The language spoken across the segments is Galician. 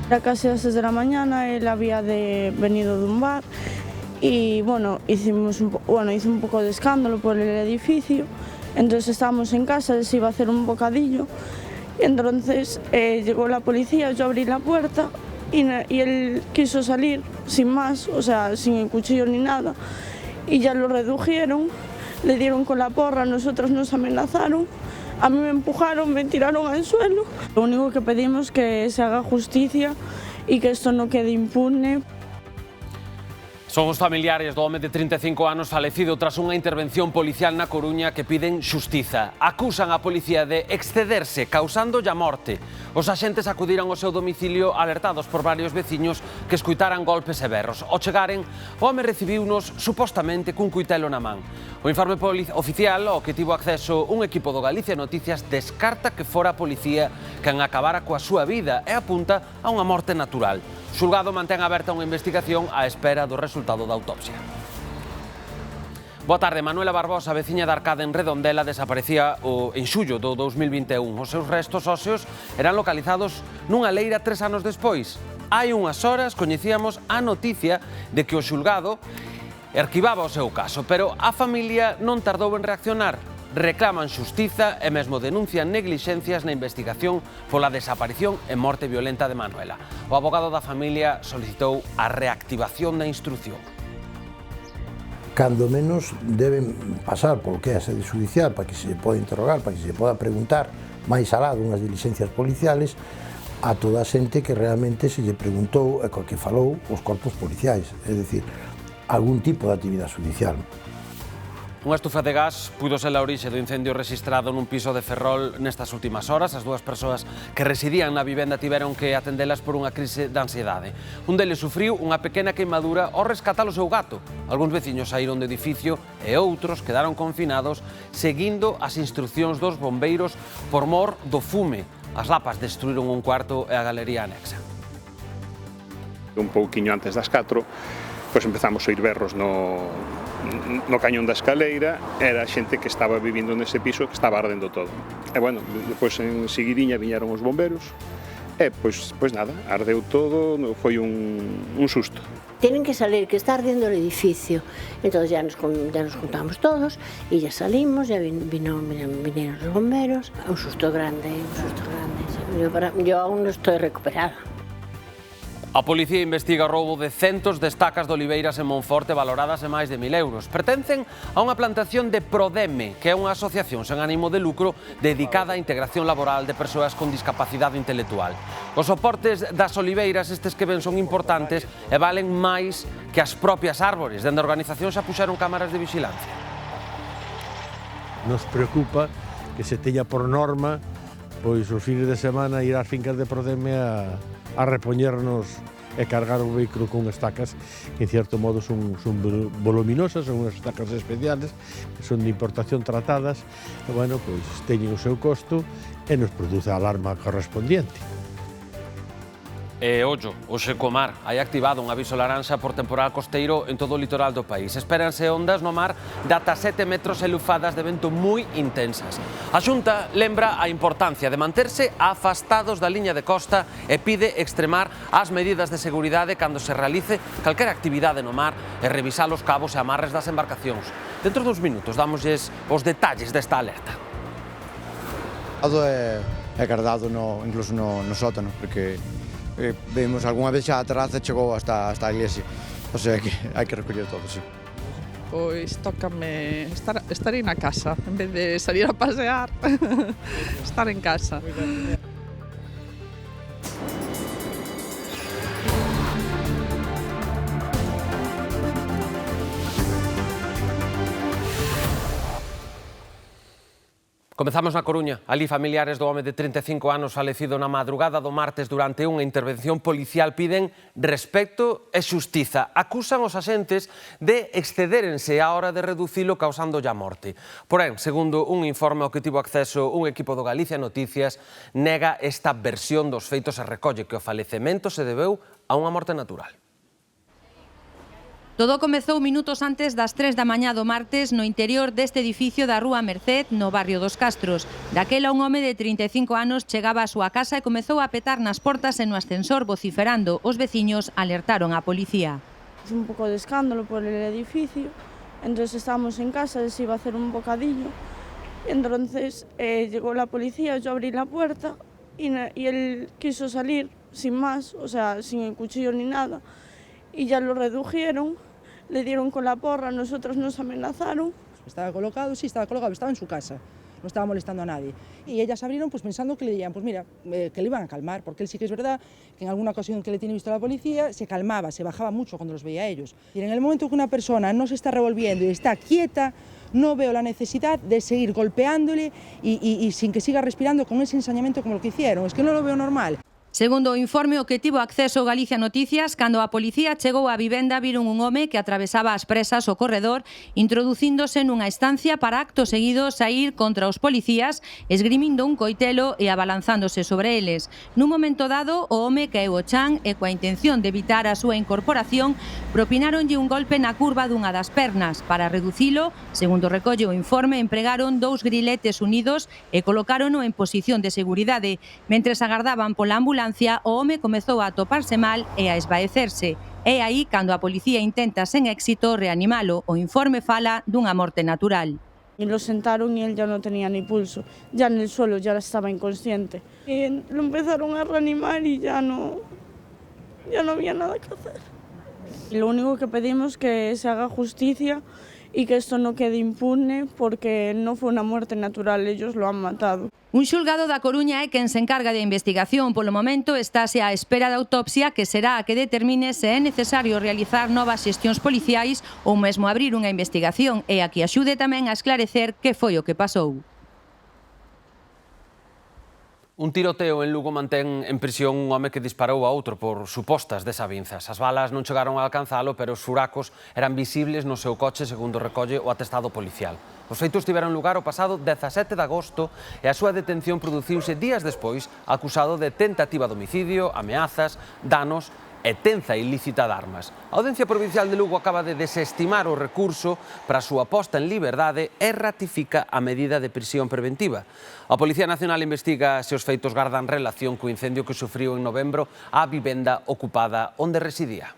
Era casi a las 6 de la mañana, él había venido de un bar y bueno, hice un poco de escándalo por el edificio. Entonces estábamos en casa, él se iba a hacer un bocadillo y entonces llegó la policía, yo abrí la puerta y él quiso salir sin más, o sea, sin el cuchillo ni nada, y ya lo redujeron, le dieron con la porra, nosotros nos amenazaron, a mí me empujaron, me tiraron al suelo. Lo único que pedimos es que se haga justicia y que esto no quede impune. Son os familiares do home de 35 anos falecido tras unha intervención policial na Coruña que piden xustiza. Acusan a policía de excederse, causándolle a morte. Os axentes acudiran ao seu domicilio alertados por varios veciños que escuitaran golpes e berros. Ao chegaren, o home recibiunos supostamente cun cuitelo na man. O informe oficial ao que tivo acceso un equipo do Galicia Noticias descarta que fora a policía quen acabara coa súa vida e apunta a unha morte natural. O xulgado mantén aberta unha investigación á espera do resultado da autopsia. Boa tarde. Manuela Barbosa, veciña de Arcade en Redondela, desaparecía en xullo do 2021. Os seus restos óseos eran localizados nunha leira 3 anos despois. Hai unhas horas coñecíamos a noticia de que o xulgado arquivaba o seu caso, pero a familia non tardou en reaccionar. Reclaman xustiza e mesmo denuncian neglixencias na investigación pola desaparición e morte violenta de Manuela. O abogado da familia solicitou a reactivación da instrución. Cando menos deben pasar polo que é a sede judicial para que se poda interrogar, para que se poda preguntar máis alá dunhas diligencias policiales a toda a xente que realmente se lle preguntou e que falou os corpos policiais, é dicir, algún tipo de actividade judicial. Unha estufa de gas puido ser a orixe do incendio rexistrado nun piso de Ferrol nestas últimas horas. As dúas persoas que residían na vivenda tiveron que atendelas por unha crise de ansiedade. Un deles sufriu unha pequena queimadura ao rescatar o seu gato. Algúns veciños saíron do edificio e outros quedaron confinados seguindo as instruccións dos bombeiros por mor do fume. As lapas destruíron un cuarto e a galería anexa. Un pouquiño antes das 4, pois empezamos a oír berros no cañón da escaleira. Era a xente que estaba vivindo nese piso que estaba ardendo todo. E bueno, depois en seguidiña viñeron os bomberos e pois nada, ardeu todo, foi un susto. Tienen que salir, que está ardiendo el edificio. Entonces ya nos juntamos todos y ya salimos, ya vinieron los bomberos. Un susto grande, Sí. Yo aún no estoy recuperada. A policía investiga o roubo de centos de estacas de oliveiras en Monforte valoradas en máis de 1.000 euros. Pertencen a unha plantación de Prodeme, que é unha asociación sen ánimo de lucro dedicada á integración laboral de persoas con discapacidade intelectual. Os soportes das oliveiras, estes que ven, son importantes e valen máis que as propias árbores. Dende a organización xa puxeron cámaras de vigilancia. Nos preocupa que se teña por norma pois os fines de semana ir ás fincas de Prodeme a repoñernos e cargar o vehículo con estacas que en cierto modo son voluminosas, son unhas estacas especiales que son de importación tratadas e bueno, pois teñen o seu costo e nos produce a alarma correspondiente. E ollo, hoxe co mar hai activado un aviso laranxa por temporal costeiro en todo o litoral do país. Espéranse ondas no mar de ata 7 metros e lufadas de vento moi intensas. A Xunta lembra a importancia de manterse afastados da liña de costa e pide extremar as medidas de seguridade cando se realice calquera actividade no mar e revisar os cabos e amarres das embarcacións. Dentro dos minutos dámosles os detalles desta alerta. É cardado incluso no sótano, porque vemos algunha vez xa a terraza chegou hasta a iglesia, o sea que hai que recoller todo, sí. Pois tócame estar aí na casa, en vez de salir a pasear, estar en casa. Comezamos na Coruña. Alí familiares do home de 35 anos falecido na madrugada do martes durante unha intervención policial piden respecto e xustiza. Acusan os axentes de excedérense á hora de reducilo causándolle a morte. Porén, segundo un informe ao que tivo acceso un equipo do Galicia Noticias, nega esta versión dos feitos e recolle que o falecemento se debeu a unha morte natural. Todo comezou minutos antes das 3 da mañá do martes no interior deste edificio da Rúa Merced, no barrio dos Castros. Daquela un home de 35 anos chegaba á súa casa e comezou a petar nas portas e no ascensor vociferando. Os veciños alertaron á policía. Un pouco de escándalo por el edificio, entonces estábamos en casa, se iba a hacer un bocadillo, entonces llegó la policía, yo abrí la puerta y él quiso salir sin más, o sea, sin el cuchillo ni nada, y ya lo redujeron. Le dieron con la porra, nosotros nos amenazaron. Estaba colocado, sí, estaba colocado, estaba en su casa, no estaba molestando a nadie. Y ellas abrieron pues pensando que le dirían, pues mira, que le iban a calmar, porque él sí que es verdad que en alguna ocasión que le tiene visto a la policía, se calmaba, se bajaba mucho cuando los veía a ellos. Y en el momento que una persona no se está revolviendo y está quieta, no veo la necesidad de seguir golpeándole y sin que siga respirando con ese ensañamiento como lo que hicieron. Es que no lo veo normal. Segundo o informe ao que tivo acceso Galicia Noticias, cando a policía chegou á vivenda viron un home que atravesaba as presas o corredor introducíndose nunha estancia para acto seguido saír contra os policías esgrimindo un coitelo e abalanzándose sobre eles. Nun momento dado, o home caeu ao chan e coa intención de evitar a súa incorporación propináronlle un golpe na curva dunha das pernas. Para reducilo, segundo recolle o informe, empregaron 2 griletes unidos e colocárono en posición de seguridade. Mentres agardaban pola ambulancia, o home comezou a atoparse mal e a esvaecerse. É aí cando a policía intenta sen éxito reanimalo. O informe fala dunha morte natural. Y lo sentaron y él ya no tenía ni pulso, ya en el suelo, ya estaba inconsciente. Y lo empezaron a reanimar y ya no había nada que hacer. Y lo único que pedimos es que se haga justicia y que esto no quede impune porque no fue una muerte natural, ellos lo han matado. Un xulgado da Coruña é quen se encarga da investigación. Polo momento estáse á espera da autopsia que será a que determine se é necesario realizar novas xestións policiais ou mesmo abrir unha investigación e a que axude tamén a esclarecer que foi o que pasou. Un tiroteo en Lugo mantén en prisión un home que disparou a outro por supostas desavinzas. As balas non chegaron a alcanzalo, pero os furacos eran visibles no seu coche, segundo recolle o atestado policial. Os feitos tiveron lugar o pasado 17 de agosto e a súa detención produciuse días despois acusado de tentativa de homicidio, ameazas, danos e tenza ilícita de armas. A Audiencia Provincial de Lugo acaba de desestimar o recurso para a súa posta en liberdade e ratifica a medida de prisión preventiva. A Policía Nacional investiga se os feitos gardan relación co incendio que sufriu en novembro a vivenda ocupada onde residía.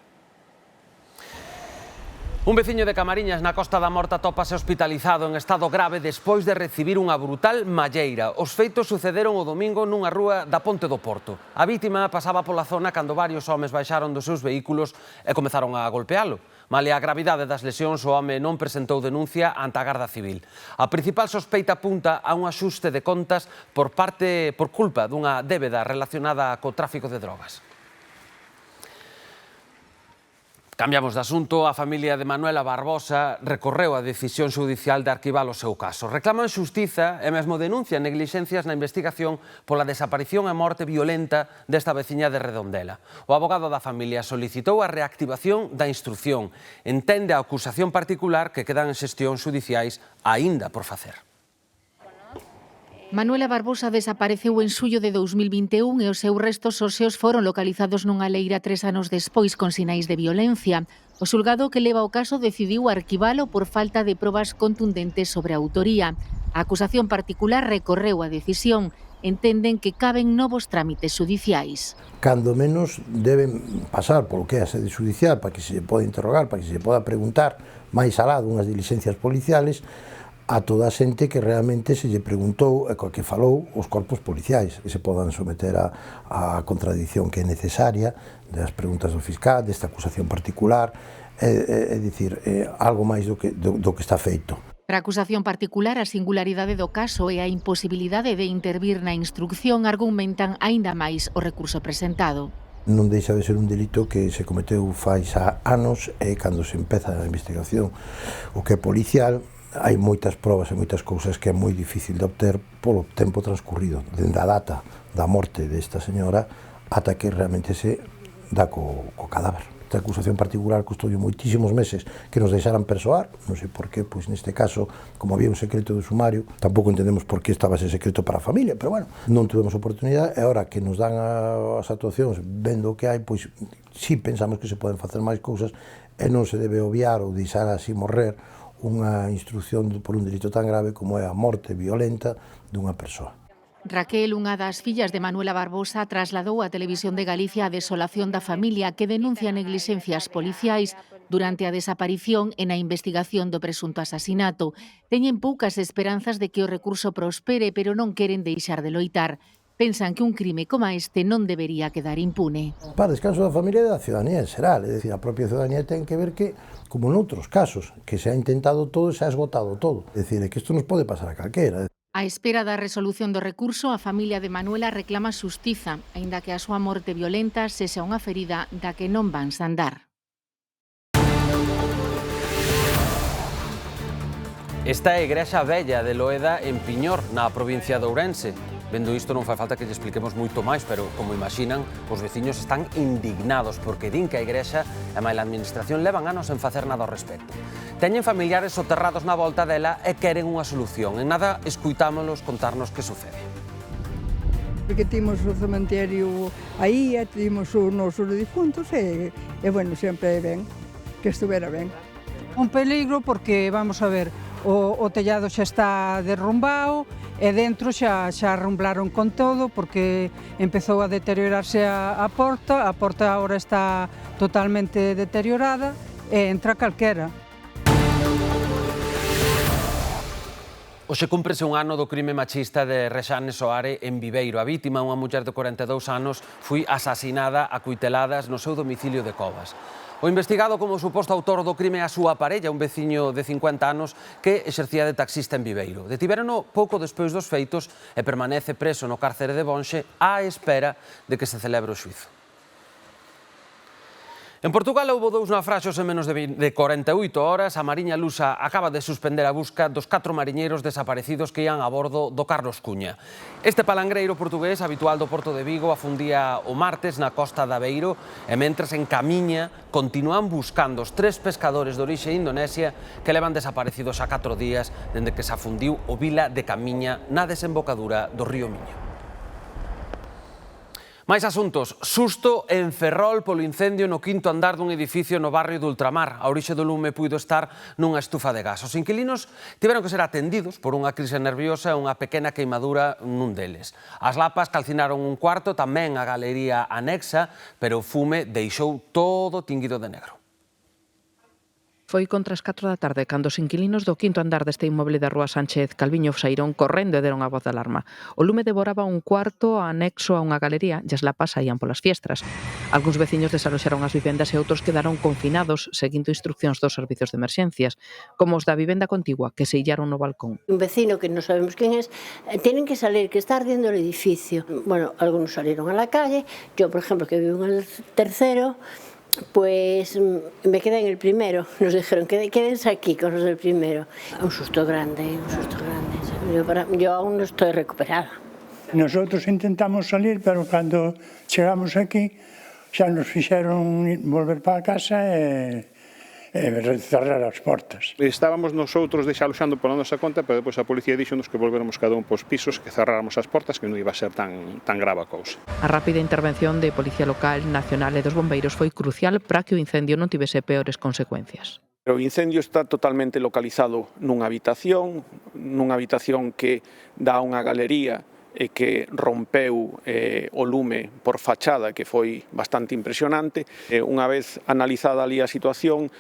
Un veciño de Camariñas na Costa da Morta tópase hospitalizado en estado grave despois de recibir unha brutal malleira. Os feitos sucederon o domingo nunha rúa da Ponte do Porto. A vítima pasaba pola zona cando varios homes baixaron dos seus vehículos e comezaron a golpealo. Malia a gravidade das lesións, o home non presentou denuncia ante a Garda Civil. A principal sospeita apunta a un axuste de contas por culpa dunha débeda relacionada co tráfico de drogas. Cambiamos de asunto. A familia de Manuela Barbosa recorreu a decisión xudicial de arquivar o seu caso. Reclaman xustiza e mesmo denuncian neglixencias na investigación pola desaparición e morte violenta desta veciña de Redondela. O abogado da familia solicitou a reactivación da instrucción. Entende a acusación particular que quedan en xestións xudiciais aínda por facer. Manuela Barbosa desapareceu en xullo de 2021 e os seus restos óseos foron localizados nunha leira 3 anos despois con sinais de violencia. O xulgado que leva o caso decidiu arquivalo por falta de probas contundentes sobre a autoría. A acusación particular recorreu a decisión. Entenden que caben novos trámites xudiciais. Cando menos deben pasar polo que é a sede xudicial para que se poda interrogar, para que se poda preguntar máis alá dunhas diligencias policiales a toda a xente que realmente se lle preguntou e coa que falou os corpos policiais, que se podan someter a contradición que é necesaria das preguntas do fiscal, desta acusación particular, é dicir, algo máis do que está feito. Para a acusación particular, a singularidade do caso e a imposibilidade de intervir na instrucción argumentan aínda máis o recurso presentado. Non deixa de ser un delito que se cometeu fai xa anos e cando se empeza a investigación o que é policial, hai moitas probas e moitas cousas que é moi difícil de obter polo tempo transcurrido, dende a data da morte desta señora ata que realmente se dá co cadáver. Esta acusación particular custoulle moitísimos meses que nos deixaran persoar, non sei por qué, pois neste caso, como había un secreto de sumario, tampouco entendemos por qué estaba ese secreto para a familia, pero bueno, non tuvemos oportunidade, e agora que nos dan as actuacións, vendo o que hai, pois sí pensamos que se poden facer máis cousas e non se debe obviar ou deixar así morrer unha instrucción por un delito tan grave como é a morte violenta dunha persoa. Raquel, unha das fillas de Manuela Barbosa, trasladou á Televisión de Galicia a desolación da familia que denuncia neglixencias policiais durante a desaparición e na investigación do presunto asasinato. Teñen poucas esperanzas de que o recurso prospere, pero non queren deixar de loitar. Pensan que un crime como este non debería quedar impune. Para descanso da familia e da ciudadanía en xeral, é dicir, a propia ciudadanía ten que ver que, como noutros casos, que se ha intentado todo e se ha esgotado todo. É dicir, que isto nos pode pasar a calquera. A espera da resolución do recurso, a familia de Manuela reclama xustiza, aínda que a súa morte violenta sexa unha ferida da que non van sandar. Esta é a Igrexa Vella de Loeda en Piñor, na provincia de Ourense. Vendo isto non fai falta que lle expliquemos moito máis, pero, como imaginan, os veciños están indignados porque din que a Igrexa e a administración levan anos en facer nada ao respecto. Teñen familiares soterrados na volta dela e queren unha solución. En nada, escuitámolos contarnos que sucede. Porque timos o cementerio aí e timos os nosos difuntos e bueno, sempre ben, que estuvera ben. Un peligro porque, vamos a ver, o tellado xa está derrumbado e dentro xa arrumblaron con todo porque empezou a deteriorarse a porta agora está totalmente deteriorada e entra calquera. Hoxe cúmprese un ano do crime machista de Rexane Soare en Viveiro. A vítima, unha muller de 42 anos, foi asasinada a cuiteladas no seu domicilio de Covas. O investigado como suposto autor do crime é a súa parella, un veciño de 50 anos que exercía de taxista en Viveiro. Detivérono pouco despois dos feitos e permanece preso no cárcere de Bonxe á espera de que se celebre o xuízo. En Portugal houbo 2 naufraxios en menos de 48 horas. A Mariña Lusa acaba de suspender a busca dos 4 mariñeiros desaparecidos que ian a bordo do Carlos Cuña. Este palangreiro portugués, habitual do Porto de Vigo, afundía o martes na costa de Aveiro e mentres en Camiña continúan buscando os 3 pescadores de orixe indonesia que levan desaparecidos xa 4 días dende que se afundiu o Vila de Camiña na desembocadura do río Miño. Máis asuntos. Susto en Ferrol polo incendio no 5º andar dun edificio no barrio de Ultramar. A orixe do lume puido estar nunha estufa de gas. Os inquilinos tiveron que ser atendidos por unha crise nerviosa e unha pequena queimadura nun deles. As lapas calcinaron un cuarto, tamén a galería anexa, pero o fume deixou todo tinguido de negro. Foi contra as 4 da tarde cando os inquilinos do 5º andar deste inmoble da Rúa Sánchez Calviño saíron correndo e deron a voz de alarma. O lume devoraba un cuarto anexo a unha galería e as lapas saían polas fiestras. Algúns veciños desaloxaron as vivendas e outros quedaron confinados seguindo instruccións dos servizos de emerxencias, como os da vivenda contigua que se illaron no balcón. Un vecino que non sabemos quen é, tienen que salir, que está ardiendo el edificio. Bueno, algunos salieron a la calle, yo por ejemplo que vivo en el tercero, pues me quedé en el primero. Nos dijeron, quédense aquí con los del primero. Un susto grande, un susto grande. Yo aún no estoy recuperada. Nosotros intentamos salir, pero cando chegamos aquí xa nos fixeron volver para a casa e cerrar as portas. Estábamos nosotros desaloxando pola nosa conta, pero depois a policía dixonos que volveramos cada un pos pisos, que cerráramos as portas, que non iba a ser tan grave a cousa. A rápida intervención de Policía Local, Nacional e dos bombeiros foi crucial para que o incendio non tivese peores consecuencias. O incendio está totalmente localizado nunha habitación que dá unha galería e que rompeu o lume por fachada, que foi bastante impresionante. Unha vez analizada ali a situación,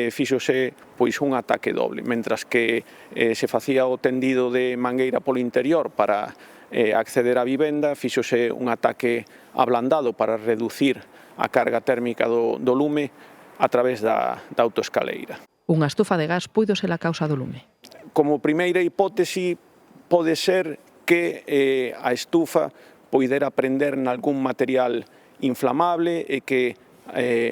fíxose pois un ataque doble, mentras que se facía o tendido de mangueira polo interior para acceder á vivenda, fíxose un ataque ablandado para reducir a carga térmica do lume a través da autoescaleira. Unha estufa de gas puido ser a causa do lume. Como primeira hipótese pode ser que a estufa poidera prender nalgún material inflamable e que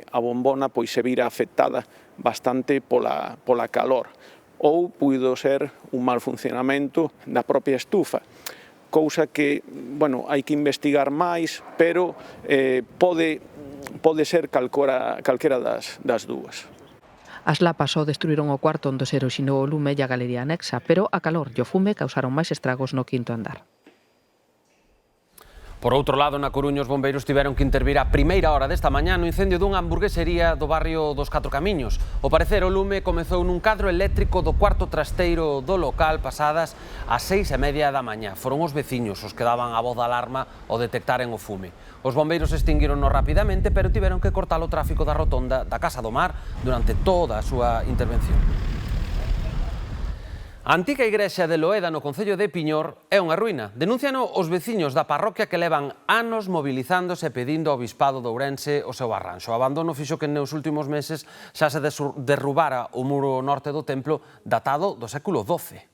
a bombona pois se vira afectada bastante pola calor. Ou puido ser un mal funcionamento da propia estufa, cousa que, bueno, hai que investigar máis, pero pode pode ser calquera das dúas. As lapas só destruíron o cuarto onde se eroxinou o lume e a galería anexa, pero a calor e o fume causaron máis estragos no quinto andar. Por outro lado, na Coruña, os bombeiros tiveron que intervir a primeira hora desta mañá no incendio dunha hamburguesería do barrio dos Catro Camiños. Ao parecer, o lume comezou nun cadro eléctrico do cuarto trasteiro do local pasadas as 6:30 da mañá. Foron os veciños os que daban a voz de alarma ao detectaren o fume. Os bombeiros extinguirono rapidamente, pero tiveron que cortar o tráfico da rotonda da Casa do Mar durante toda a súa intervención. A antiga igrexa de Loeda no concello de Piñor é unha ruína. Denúnciano os veciños da parroquia que levan anos mobilizándose e pedindo ao Bispado de Ourense o seu arranxo. O abandono fixo que nos últimos meses xa se derrubara o muro norte do templo datado do século XII.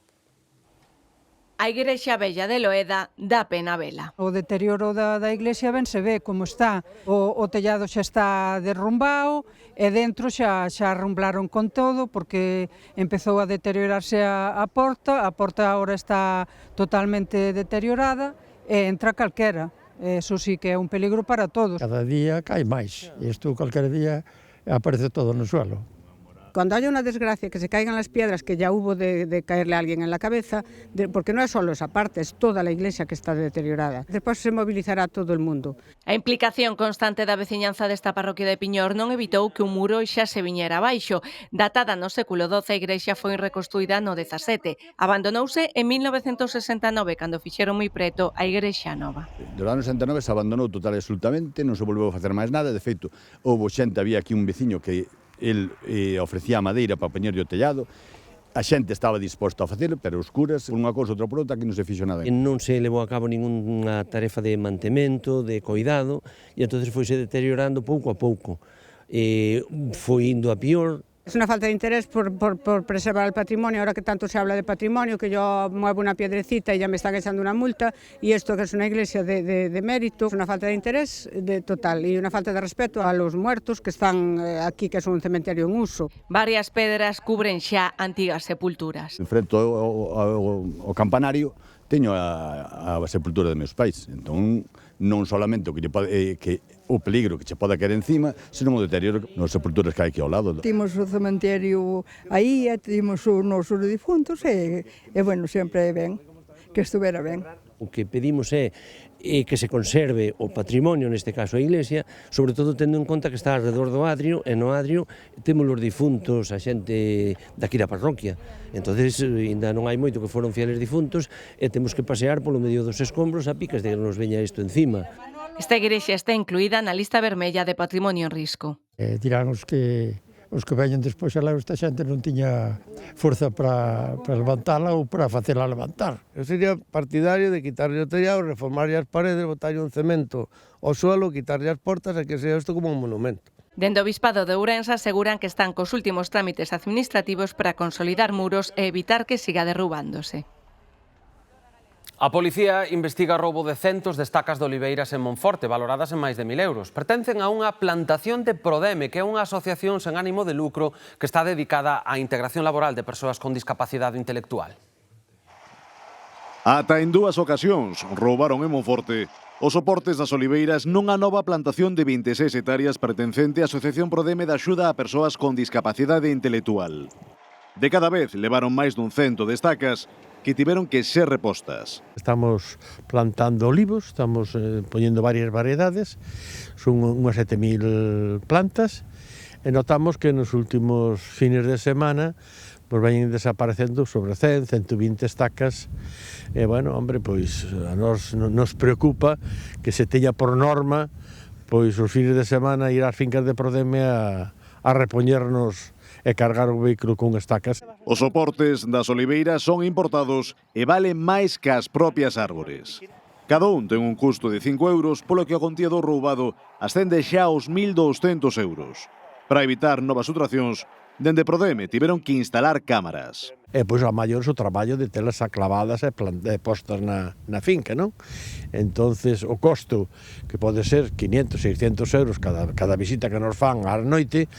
A igrexa vella de Loeda dá pena vela. O deterioro da iglesia ben se ve como está. O tellado xa está derrumbado e dentro xa arrumblaron con todo porque empezou a deteriorarse a porta. A porta agora está totalmente deteriorada e entra calquera. Eso sí que é un peligro para todos. Cada día cae máis. Isto calquera día aparece todo no suelo. Cuando haya una desgracia, que se caigan las piedras, que ya hubo de caerle a alguien en la cabeza, porque no es solo esa parte, es toda la iglesia que está deteriorada. Despois se movilizará todo el mundo. A implicación constante da veciñanza desta parroquia de Piñor non evitou que un muro xa se viñera abaixo. Datada no século XII, a igrexa foi reconstruída no XVII. Abandonouse en 1969, cando fixeron moi preto a igrexa nova. Do ano 69 se abandonou total e absolutamente, non se volveu a facer máis nada. De feito, houve xente, había aquí un veciño que el ofrecía madeira para poñerlle o tellado, a xente estaba disposta a facelo, pero oscuras, unha cousa outra por outra, que non se fixo nada. Non se levou a cabo ninguna tarefa de mantemento, de coidado, e entonces foise deteriorando pouco a pouco. Foi indo a pior. Es una falta de interés por preservar el patrimonio. Ahora que tanto se habla de patrimonio, que yo muevo una piedrecita y ya me están echando una multa, y esto que es una iglesia de mérito, es una falta de interés total y una falta de respeto a los muertos que están aquí, que es un cementerio en uso. Varias pedras cubren xa antigas sepulturas. Enfrente ao campanario teño a sepultura de meus pais, entón non solamente o peligro que che poda caer encima, senón o deterioro nas sepulturas que hai aquí ao lado. Timos o cementerio aí, timos os nosos difuntos e bueno, sempre é ben, que estuvera ben. O que pedimos é que se conserve o patrimonio, neste caso a iglesia, sobre todo tendo en conta que está alrededor do atrio, e no atrio temos os difuntos, a xente daqui da parroquia. Entonces, ainda non hai moito que foron fieles difuntos e temos que pasear polo medio dos escombros a picas de que nos veña isto encima. Esta igrexa está incluída na lista vermella de patrimonio en risco. Dirán os que veñen despois alá, esta xente non tiña forza para levantala ou para facela levantar. Eu sería partidario de quitarlle o tellado, reformarlle as paredes, botarlle un cemento ao suelo, quitarlle as portas e que sea isto como un monumento. Dende o Bispado de Ourense aseguran que están cos últimos trámites administrativos para consolidar muros e evitar que siga derrubándose. A policía investiga o roubo de centos de estacas de oliveiras en Monforte, valoradas en máis de 1.000 euros. Pertencen a unha plantación de Prodeme, que é unha asociación sen ánimo de lucro que está dedicada á integración laboral de persoas con discapacidade intelectual. Ata en 2 ocasións roubaron en Monforte os soportes das oliveiras nunha nova plantación de 26 hectáreas pertencente á Asociación Prodeme de Axuda a Persoas con Discapacidade Intelectual. De cada vez levaron máis dun cento de estacas que tiveron que ser repostas. Estamos plantando olivos, estamos poñendo varias variedades, son unhas 7.000 plantas, e notamos que nos últimos fines de semana pois veñen desaparecendo sobre 100, 120 estacas, e, bueno, hombre, pois a nos preocupa que se teña por norma pois os fines de semana ir ás fincas de Prodeme a repoñernos e cargar o vehículo con estacas. Os soportes das oliveiras son importados e valen máis que as propias árbores. Cada un ten un custo de 5 euros, polo que o contido roubado ascende xa aos 1.200 euros. Para evitar novas subtraccións, dende Prodeme tiveron que instalar cámaras. E pois a maior o traballo de telas aclavadas e postas na finca, non? Entonces o costo, que pode ser 500, 600 euros cada visita que nos fan á noite,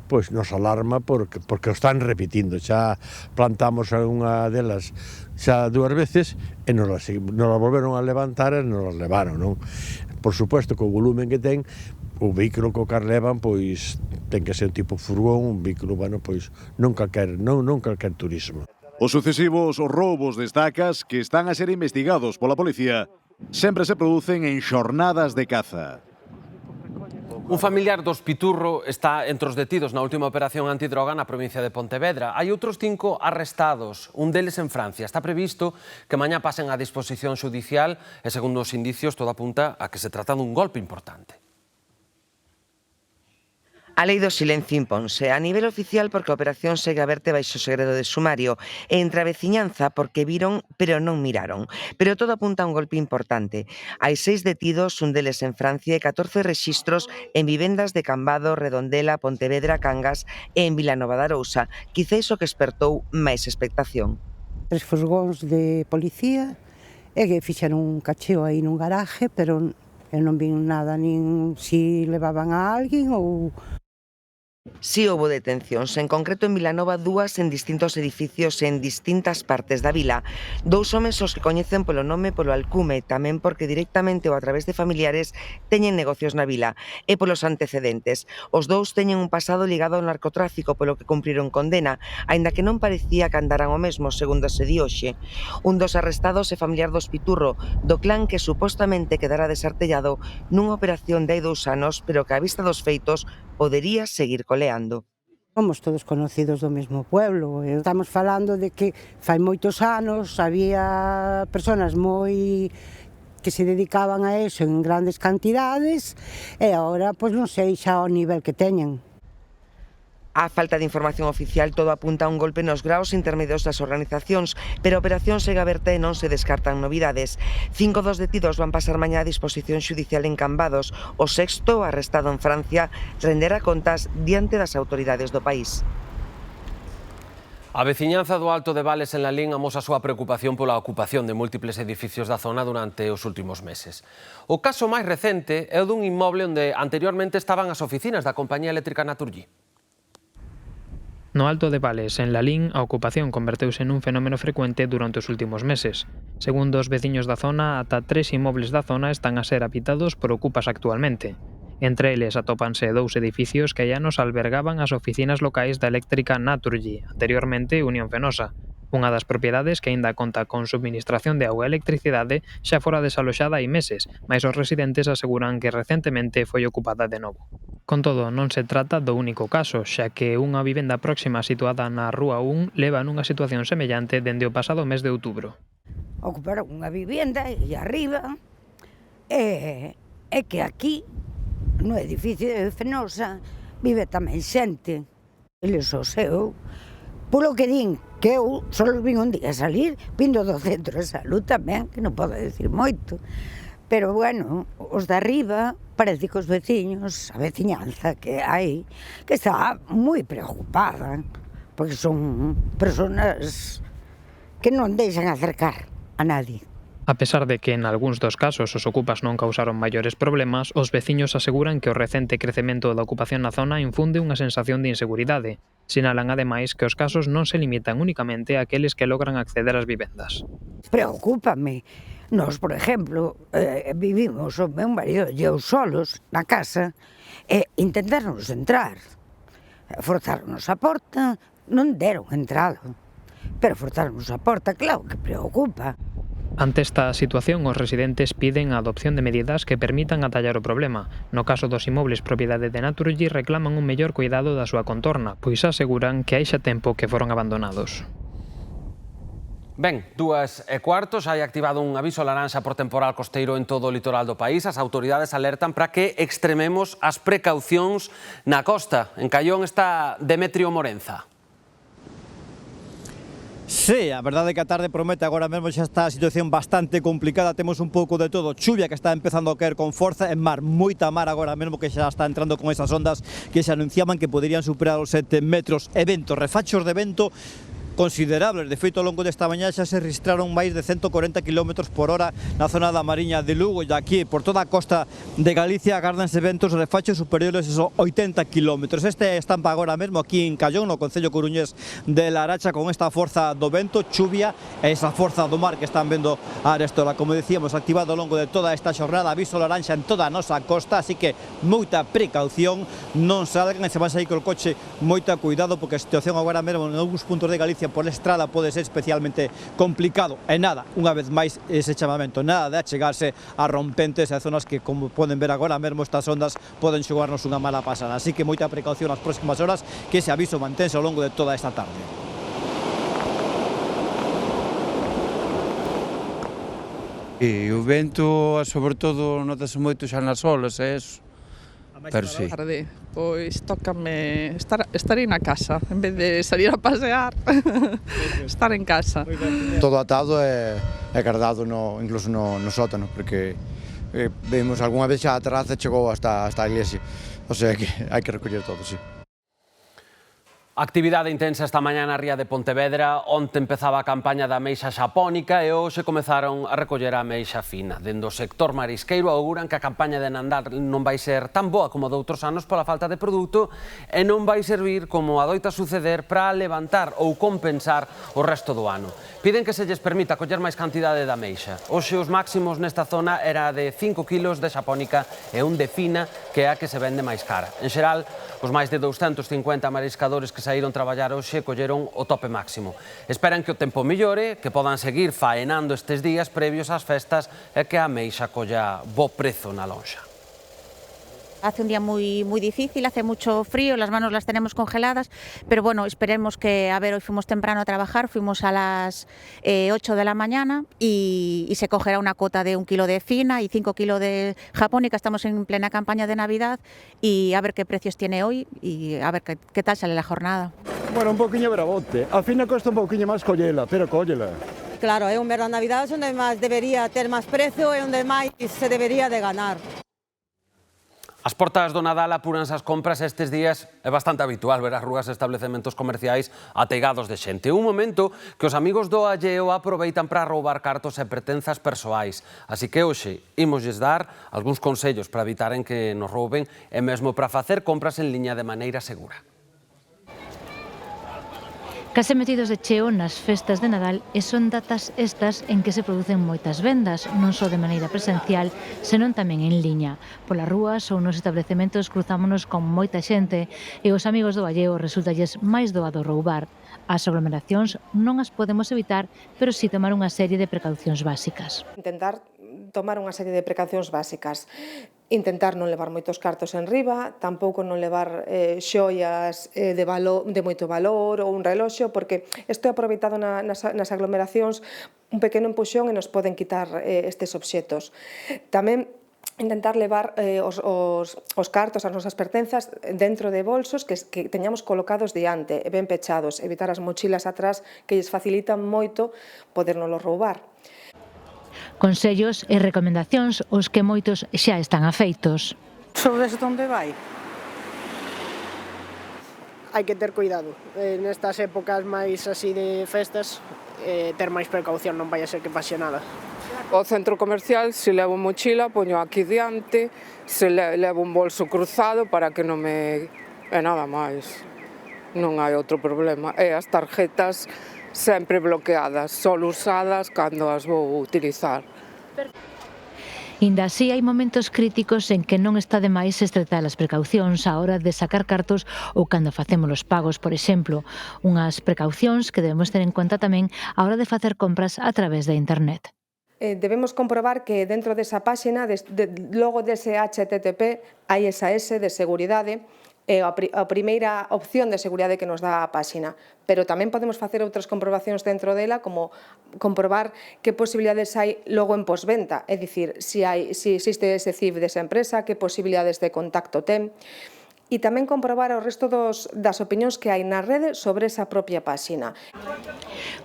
pois nos alarma porque o están repetindo. Xa plantamos unha delas xa 2 veces e nos la volveron a levantar e nos la levaron, non? Por suposto que o volumen que ten O vehículo que o car levan, pois, ten que ser un tipo furgón, un vehículo, bueno, pois, non calquer turismo. Os sucesivos roubos de estacas que están a ser investigados pola policía sempre se producen en xornadas de caza. Un familiar dos Piturro está entre os detidos na última operación antidroga na provincia de Pontevedra. Hai outros 5 arrestados, un deles en Francia. Está previsto que mañá pasen a disposición xudicial e, segundo os indicios, todo apunta a que se trata dun golpe importante. A lei do silencio imponse a nivel oficial porque a operación segue aberte baixo segredo de sumario e entre a veciñanza porque viron pero non miraron. Pero todo apunta a un golpe importante. Hai 6 detidos, un deles en Francia e 14 rexistros en vivendas de Cambado, Redondela, Pontevedra, Cangas e en Vilanova de Arousa. Quizais o que espertou máis expectación. 3 furgóns de policía e que fixeron un cacheo aí nun garaje, pero eu non vin nada, nin si levaban a alguén ou... Si houbo detencións, en concreto en Vilanova 2 en distintos edificios en distintas partes da vila. 2 homes os que coñecen polo nome e polo alcume, tamén porque directamente ou a través de familiares teñen negocios na vila, e polos antecedentes. Os 2 teñen un pasado ligado ao narcotráfico polo que cumpriron condena, aínda que non parecía que andaran o mesmo, segundo se di hoxe. Un dos arrestados é familiar dos Piturro, do clan que supostamente quedara desartellado nunha operación de hai 2 anos, pero que a vista dos feitos podería seguir coleando. Somos todos conocidos do mesmo pueblo. Estamos falando de que fai moitos anos había persoas moi que se dedicaban a eso en grandes cantidades e agora, pois non sei xa o nivel que teñen. A falta de información oficial todo apunta a un golpe nos graos intermedios das organizacións, pero a operación segue aberta e non se descartan novidades. 5 dos detidos van pasar mañá a disposición xudicial en Cambados. O 6º, arrestado en Francia, renderá contas diante das autoridades do país. A veciñanza do Alto de Vales en Lalín amosa a súa preocupación pola ocupación de múltiples edificios da zona durante os últimos meses. O caso máis recente é o dun inmoble onde anteriormente estaban as oficinas da compañía eléctrica Naturgy. No Alto de Vales, en Lalín, a ocupación converteuse nun fenómeno frecuente durante os últimos meses. Segundo os veciños da zona, ata 3 inmobles da zona están a ser habitados por ocupas actualmente. Entre eles atópanse 2 edificios que hai anos albergaban as oficinas locais da eléctrica Naturgy, anteriormente Unión Fenosa. Unha das propiedades que aínda conta con subministración de auga e electricidade xa fora desaloxada hai meses, mais os residentes aseguran que recentemente foi ocupada de novo. Con todo, non se trata do único caso, xa que unha vivenda próxima situada na Rúa 1 leva nunha situación semellante dende o pasado mes de outubro. Ocuparon unha vivenda e arriba, e que aquí, no edificio de Fenosa, vive tamén xente. Eles o seu, polo que din, que eu só vin un día salir, vindo do centro de salud tamén, que non podo decir moito. Pero, bueno, os de arriba, parece que os veciños, a veciñanza que hai, que está moi preocupada, porque son personas que non deixan acercar a nadie. A pesar de que en algúns dos casos os ocupas non causaron maiores problemas, os veciños aseguran que o recente crecemento da ocupación na zona infunde unha sensación de inseguridade. Sinalan ademais que os casos non se limitan únicamente a aqueles que logran acceder ás vivendas. Preocúpame. Nos, por exemplo, vivimos o meu marido e eu solos na casa e intentarnos entrar. Forzaronnos a porta, non deron entrada. Pero forzaronnos a porta, claro que preocupa. Ante esta situación, os residentes piden a adopción de medidas que permitan atallar o problema. No caso dos inmobles propiedade de Naturgy reclaman un mellor cuidado da súa contorna, pois aseguran que hai xa tempo que foron abandonados. Ben, 2:15, hai activado un aviso laranxa por temporal costeiro en todo o litoral do país. As autoridades alertan para que extrememos as precaucións na costa. En Caión está Demetrio Morenza. Sí, a verdade é que a tarde promete, agora mesmo xa está a situación bastante complicada, temos un pouco de todo, chuvia que está empezando a caer con forza, en mar, moita mar agora mesmo que xa está entrando con esas ondas que se anunciaban que poderían superar os 7 metros, e vento, refachos de vento considerables. De feito, ao longo desta mañá xa se registraron máis de 140 km por hora na zona da Mariña de Lugo, e aquí por toda a costa de Galicia agárdanse ventos refachos superiores aos 80 km. Este estampa agora mesmo aquí en Callón, no concello coruñés de Laracha, con esta forza do vento, chuvia e esa forza do mar que están vendo a Arestola. Como decíamos, activado ao longo de toda esta xornada, aviso laranxa en toda a nosa costa, así que moita precaución, non salgan e se van sair col coche, moita cuidado, porque a situación agora mesmo en algúns puntos de Galicia por estrada pode ser especialmente complicado. E nada, unha vez máis ese chamamento, nada de achegarse a rompentes e a zonas que, como poden ver agora mesmo, estas ondas poden xogarnos unha mala pasada. Así que moita precaución nas próximas horas, que ese aviso mantense ao longo de toda esta tarde. E o vento, sobre todo, notase moito xa nas olas, é eso. Pero sí. Pois tócame estarei na casa, en vez de salir a pasear, estar en casa. Todo atado e guardado incluso no sótano, porque vimos algunha vez xa a terraza chegou hasta a iglesia, o sea que hai que recoller todo, sí. Actividade intensa esta mañá na ría de Pontevedra. Onte empezaba a campaña da ameixa xapónica e hoxe comezaron a recoller a ameixa fina. Dende o sector marisqueiro auguran que a campaña de Nandar non vai ser tan boa como doutros anos pola falta de produto e non vai servir como adoita suceder para levantar ou compensar o resto do ano. Piden que se lles permita coller máis cantidade de ameixa. Hoxe os máximos nesta zona era de 5 kilos de xapónica e un de fina, que é a que se vende máis cara. En xeral, os máis de 250 mariscadores que saíron traballar hoxe colleron o tope máximo. Esperan que o tempo mellore, que podan seguir faenando estes días previos ás festas e que a ameixa colla bo prezo na lonxa. Hace un día muy difícil, hace mucho frío, las manos las tenemos congeladas, pero bueno, esperemos que, a ver, hoy fuimos temprano a trabajar, fuimos a las 8 de la mañana y se cogerá una cuota de 1 kilo de fina y 5 kilos de japónica. Estamos en plena campaña de Navidad y a ver qué precios tiene hoy y a ver qué tal sale la jornada. Bueno, un poquinho bravote, a fina cuesta un poquinho máis collela, pero cóllela. Claro, é un verán de Navidad onde máis debería ter máis precio e onde máis se debería de ganar. As portas do Nadal apúranse as compras estes días. É bastante habitual ver as rúas e establecementos comerciais ateigados de xente. Un momento que os amigos do alleo aproveitan para roubar cartos e pertenzas persoais. Así que hoxe imosles dar algúns consellos para evitaren que nos rouben e mesmo para facer compras en liña de maneira segura. Case metidos de cheo nas festas de Nadal e son datas estas en que se producen moitas vendas, non só de maneira presencial, senón tamén en liña. Polas rúas ou nos establecementos cruzámonos con moita xente e os amigos do alleo resultalles máis doado roubar. As aglomeracións non as podemos evitar, pero si tomar unha serie de precaucións básicas. Intentar tomar unha serie de precaucións básicas. Intentar non levar moitos cartos en riba, tampouco non levar xoias de moito valor ou un reloxo, porque isto é aproveitado nas aglomeracións un pequeno empuxón e nos poden quitar estes obxetos. Tamén intentar levar os cartos, as nosas pertenzas dentro de bolsos que teñamos colocados diante e ben pechados, evitar as mochilas atrás que lles facilitan moito podernoslo roubar. Consellos e recomendacións os que moitos xa están afeitos. Sobre onde vai? Hai que ter cuidado. Nestas épocas máis así de festas, ter máis precaución, non vai a ser que pase nada. O centro comercial, se levo mochila, poño aquí diante, se levo un bolso cruzado para que non me... E nada máis. Non hai outro problema. E as tarjetas sempre bloqueadas, só usadas cando as vou utilizar. Inda así, hai momentos críticos en que non está de máis estreitar as precaucións á hora de sacar cartos ou cando facemos os pagos, por exemplo. Unhas precaucións que debemos ter en conta tamén á hora de facer compras a través de internet. Debemos comprobar que dentro desa páxina, logo dese HTTP, hai esa S de seguridade, é a primeira opción de seguridade que nos dá a páxina, pero tamén podemos facer outras comprobacións dentro dela, como comprobar que posibilidades hai logo en posventa, é dicir, se existe ese CIF desa empresa, que posibilidades de contacto ten, e tamén comprobar o resto das opinións que hai na rede sobre esa propia páxina.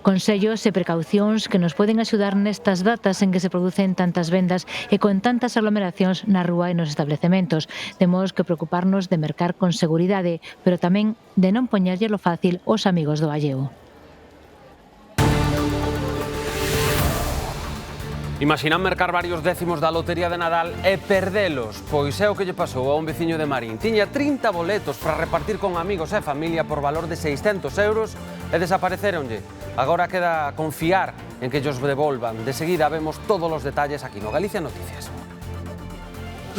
Consellos e precaucións que nos poden axudar nestas datas en que se producen tantas vendas e con tantas aglomeracións na rúa e nos establecementos. Temos que preocuparnos de mercar con seguridade, pero tamén de non poñerlle lo fácil aos amigos do alleo. Imaxinan mercar varios décimos da lotería de Nadal e perdelos. Pois é o que lle pasou a un veciño de Marín. Tiña 30 boletos para repartir con amigos e familia por valor de 600 euros e desapareceronlle. Agora queda confiar en que ellos devolvan. De seguida vemos todos os detalles aquí no Galicia Noticias.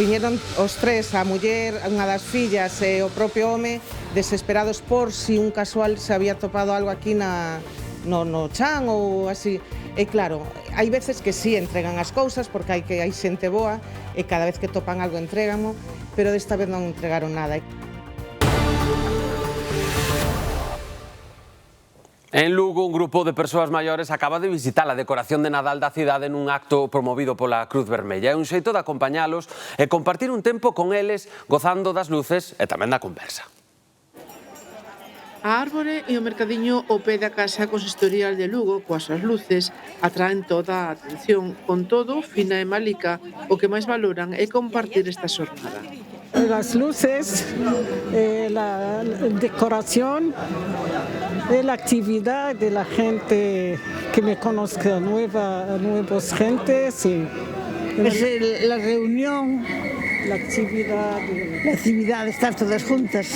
Viñeron os tres, a muller, unha das fillas e o propio home, desesperados por si un casual se había topado algo aquí no chan ou así. E claro, hai veces que sí entregan as cousas porque hai xente boa e cada vez que topan algo entregamo, pero desta vez non entregaron nada. En Lugo, un grupo de persoas maiores acaba de visitar a decoración de Nadal da cidade nun acto promovido pola Cruz Vermella. É un xeito de acompañalos e compartir un tempo con eles gozando das luces e tamén da conversa. A árbore e o mercadiño ao pé da casa consistorial de Lugo, coas súas luces, atraen toda a atención. Con todo, Fina e Malika, o que máis valoran é compartir esta xornada. Las luces, la decoración, la actividad de la gente que me conozca, nuevas gentes. Es la reunión, la actividad de estar todas juntas.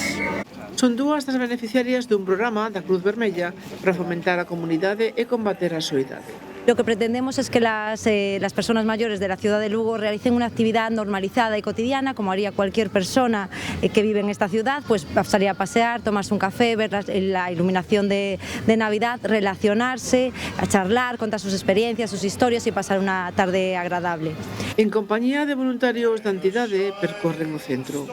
Son dúas das beneficiarias dun programa da Cruz Vermella para fomentar a comunidade e combater a soidade. Lo que pretendemos es que las personas mayores de la ciudad de Lugo realicen una actividad normalizada y cotidiana, como haría cualquier persona que vive en esta ciudad, pues salir a pasear, tomarse un café, ver la iluminación de Navidad, relacionarse, a charlar, contar sus experiencias, sus historias y pasar una tarde agradable. En compañía de voluntarios da entidade percorren o centro.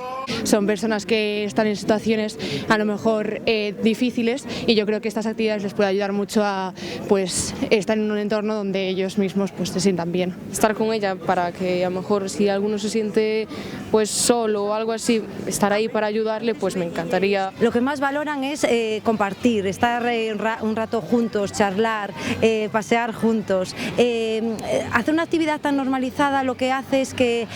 Son personas que están en situaciones a lo mejor difíciles y yo creo que estas actividades les puede ayudar mucho a estar en un entorno donde ellos mismos se sientan bien. Estar con ella para que a lo mejor si alguno se siente solo o algo así, estar ahí para ayudarle, me encantaría. Lo que más valoran es compartir, estar un rato juntos, charlar, pasear juntos. Hacer una actividad tan normalizada lo que hace es que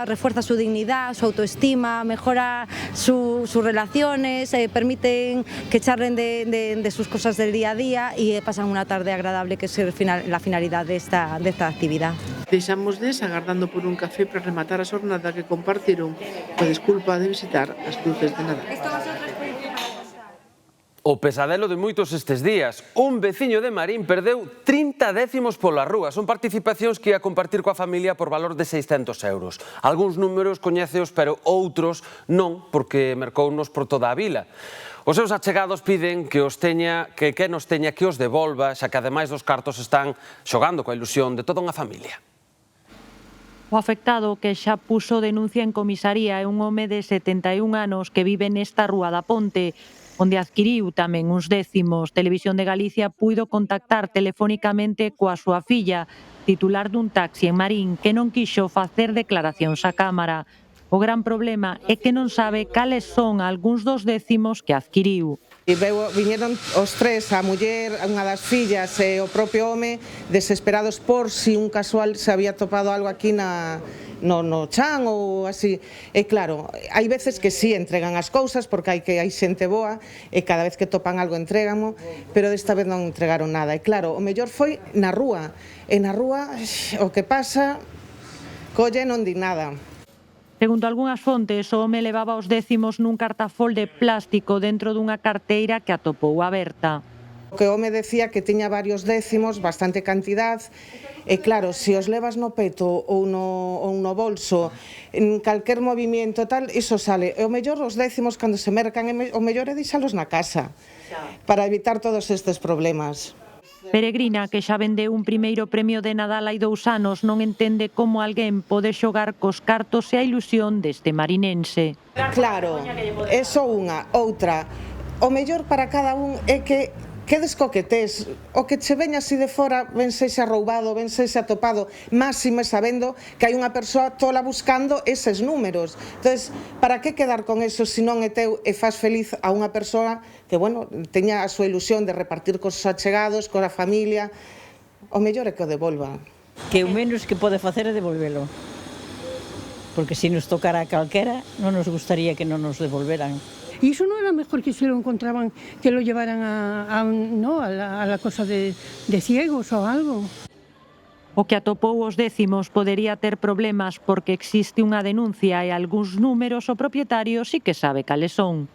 refuerza su dignidad, su autoestima, mejora sus relaciones, permiten que charlen de sus cosas del día a día y pasan una tarde agradable, que es la finalidad de esta actividad. Deixámosles agardando por un café para rematar a xornada que compartiron coa desculpa de visitar as luces de Nadal. O pesadelo de moitos estes días. Un veciño de Marín perdeu 30 décimos pola rúa. Son participacións que ia compartir coa familia por valor de 600 euros. Algúns números coñeceos, pero outros non, porque mercounos por toda a vila. Os seus achegados piden que nos teña que os devolva, xa que ademais dos cartos están xogando coa ilusión de toda unha familia. O afectado, que xa puxo denuncia en comisaría, é un home de 71 anos que vive nesta rúa da Ponte, onde adquiriu tamén uns décimos. Televisión de Galicia puido contactar telefónicamente coa súa filla, titular dun taxi en Marín, que non quixo facer declaracións á Cámara. O gran problema é que non sabe cales son algúns dos décimos que adquiriu. Viñeron os tres, a muller, unha das fillas e o propio home, desesperados por si un casual se había topado algo aquí no chan ou así. E claro, hai veces que sí entregan as cousas porque hai xente boa e cada vez que topan algo entregamo, pero desta vez non entregaron nada. E claro, o mellor foi na rúa. E na rúa o que pasa, colle non di nada. Segundo algunhas fontes, o home levaba os décimos nun cartafol de plástico dentro dunha carteira que atopou aberta. O que o home decía que tiña varios décimos, bastante cantidad, e claro, se os levas no peto ou no bolso, en calquer movimiento tal, iso sale. E o mellor os décimos cando se mercan, o mellor é deixalos na casa, para evitar todos estes problemas. Peregrina, que xa vendeu un primeiro premio de Nadal hai 2 anos, non entende como alguén pode xogar cos cartos e a ilusión deste marinense. Claro, é só unha. Outra, o mellor para cada un é que quedes co que tes, o que che veña así de fora, ben sexa roubado, ben sexa topado, máxime sabendo que hai unha persoa tola buscando eses números. Entonces, para que quedar con eso se non é teu e faz feliz a unha persoa que, bueno, teña a súa ilusión de repartir cos achegados, coa familia? O mellor é que o devolvan. Que o menos que pode facer é devolvelo. Porque se nos tocara a calquera, non nos gustaría que non nos devolveran. ¿Y eso no era mejor que se lo encontraban, que lo llevaran a la cosa de ciegos o algo? O que atopou os décimos podería ter problemas porque existe unha denuncia e algúns números o propietario sí que sabe cales son.